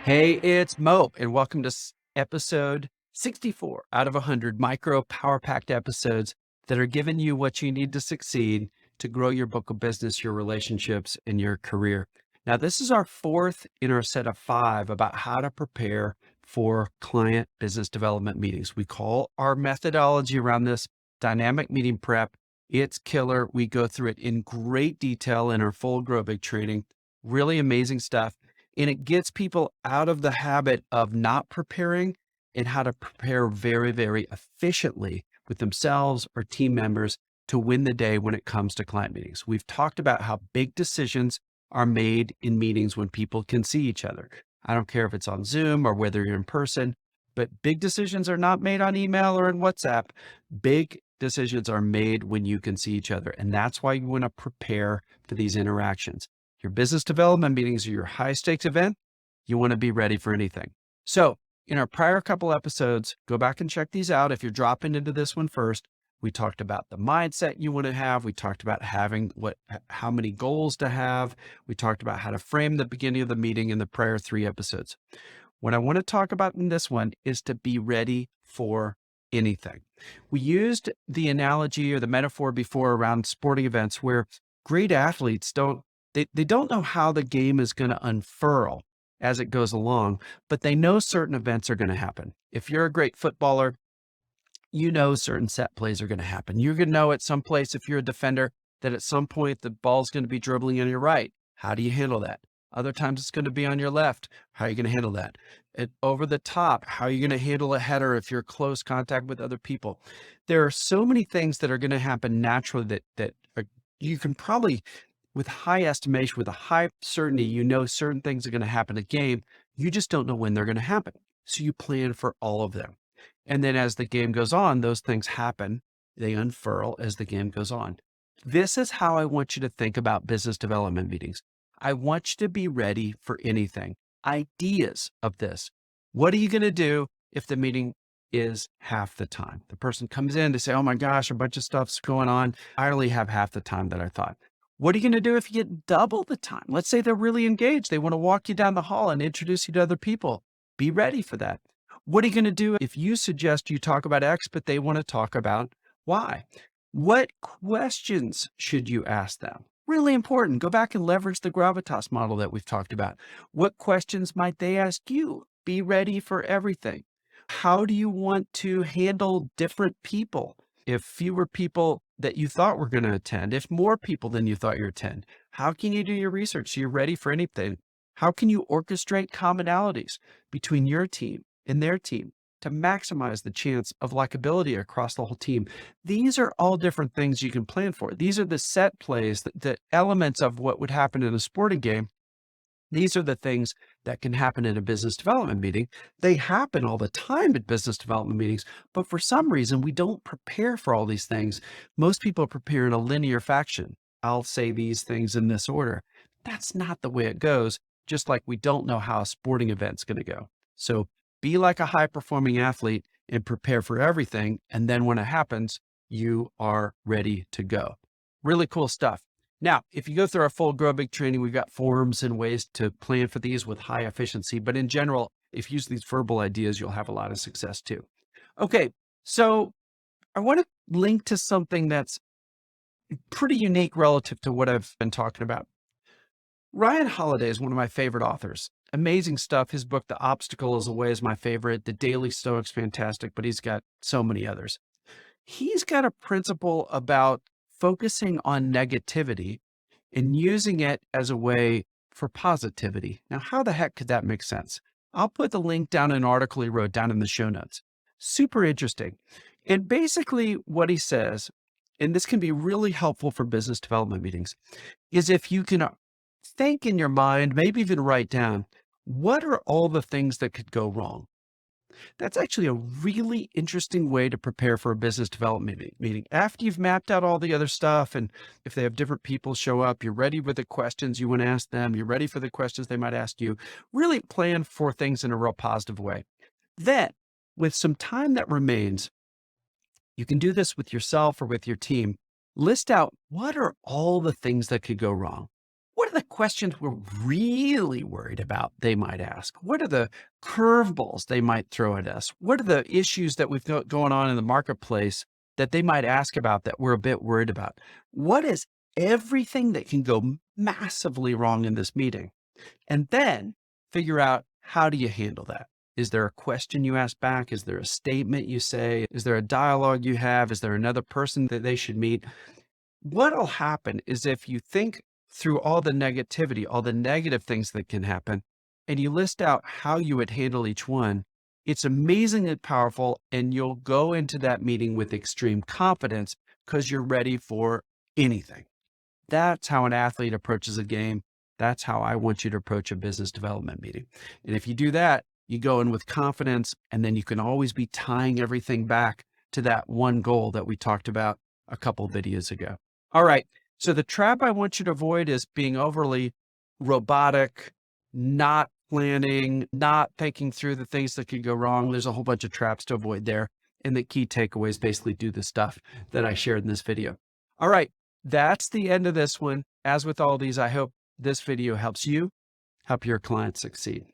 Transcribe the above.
Hey, it's Mo, and welcome to episode 64 out of 100 micro power packed episodes that are giving you what you need to succeed to grow your book of business, your relationships, and your career. Now, this is our fourth in our set of 5 about how to prepare for client business development meetings. We call our methodology around this dynamic meeting prep. It's killer. We go through it in great detail in our full Grow Big training. Really amazing stuff. And it gets people out of the habit of not preparing and how to prepare very, very efficiently with themselves or team members to win the day when it comes to client meetings. We've talked about how big decisions are made in meetings when people can see each other. I don't care if it's on Zoom or whether you're in person, but big decisions are not made on email or in WhatsApp. Big decisions are made when you can see each other. And that's why you want to prepare for these interactions. Your business development meetings are your high stakes event. You want to be ready for anything. So in our prior couple episodes, go back and check these out. If you're dropping into this one first, we talked about the mindset you want to have. We talked about how many goals to have. We talked about how to frame the beginning of the meeting in the prior 3 episodes. What I want to talk about in this one is to be ready for anything. We used the analogy or the metaphor before around sporting events where great athletes they don't know how the game is going to unfurl as it goes along, but they know certain events are going to happen. If you're a great footballer, you know certain set plays are going to happen. You're going to know at some place, if you're a defender, that at some point the ball's going to be dribbling on your right. How do you handle that? Other times it's going to be on your left. How are you going to handle that? Over the top, how are you going to handle a header if you're close contact with other people? There are so many things that are going to happen naturally that you can probably, with high estimation, with a high certainty, you know certain things are going to happen in a game. You just don't know when they're going to happen. So you plan for all of them. And then as the game goes on, those things happen. They unfurl as the game goes on. This is how I want you to think about business development meetings. I want you to be ready for anything. Ideas of this. What are you going to do if the meeting is half the time? The person comes in to say, oh my gosh, a bunch of stuff's going on. I only have half the time that I thought. What are you going to do if you get double the time? Let's say they're really engaged. They want to walk you down the hall and introduce you to other people. Be ready for that. What are you going to do if you suggest you talk about X, but they want to talk about Y? What questions should you ask them? Really important. Go back and leverage the gravitas model that we've talked about. What questions might they ask you? Be ready for everything. How do you want to handle different people? If fewer people that you thought were going to attend, if more people than you thought you attend, how can you do your research so you're ready for anything? How can you orchestrate commonalities between your team and their team to maximize the chance of likability across the whole team? These are all different things you can plan for. These are the set plays, the elements of what would happen in a sporting game. These are the things that can happen in a business development meeting. They happen all the time at business development meetings, but for some reason, we don't prepare for all these things. Most people prepare in a linear fashion. I'll say these things in this order. That's not the way it goes, just like we don't know how a sporting event's going to go. So be like a high performing athlete and prepare for everything. And then when it happens, you are ready to go. Really cool stuff. Now, if you go through our full Grow Big training, we've got forms and ways to plan for these with high efficiency. But in general, if you use these verbal ideas, you'll have a lot of success too. Okay, so I want to link to something that's pretty unique relative to what I've been talking about. Ryan Holiday is one of my favorite authors. Amazing stuff. His book, The Obstacle is Away, is my favorite. The Daily Stoic's fantastic, but he's got so many others. He's got a principle about focusing on negativity and using it as a way for positivity. Now, how the heck could that make sense? I'll put the link down in an article he wrote down in the show notes. Super interesting. And basically what he says, and this can be really helpful for business development meetings, is if you can think in your mind, maybe even write down, what are all the things that could go wrong? That's actually a really interesting way to prepare for a business development meeting. After you've mapped out all the other stuff, and if they have different people show up, you're ready with the questions you want to ask them, you're ready for the questions they might ask you, really plan for things in a real positive way. Then, with some time that remains, you can do this with yourself or with your team. List out what are all the things that could go wrong. What are the questions we're really worried about they might ask? What are the curveballs they might throw at us? What are the issues that we've got going on in the marketplace that they might ask about that we're a bit worried about? What is everything that can go massively wrong in this meeting? And then figure out, how do you handle that? Is there a question you ask back? Is there a statement you say? Is there a dialogue you have? Is there another person that they should meet? What'll happen is, if you think through all the negativity, all the negative things that can happen, and you list out how you would handle each one, it's amazingly powerful. And you'll go into that meeting with extreme confidence because you're ready for anything. That's how an athlete approaches a game. That's how I want you to approach a business development meeting. And if you do that, you go in with confidence, and then you can always be tying everything back to that one goal that we talked about a couple videos ago. All right. So the trap I want you to avoid is being overly robotic, not planning, not thinking through the things that could go wrong. There's a whole bunch of traps to avoid there. And the key takeaways basically do the stuff that I shared in this video. All right. That's the end of this one. As with all these, I hope this video helps you help your clients succeed.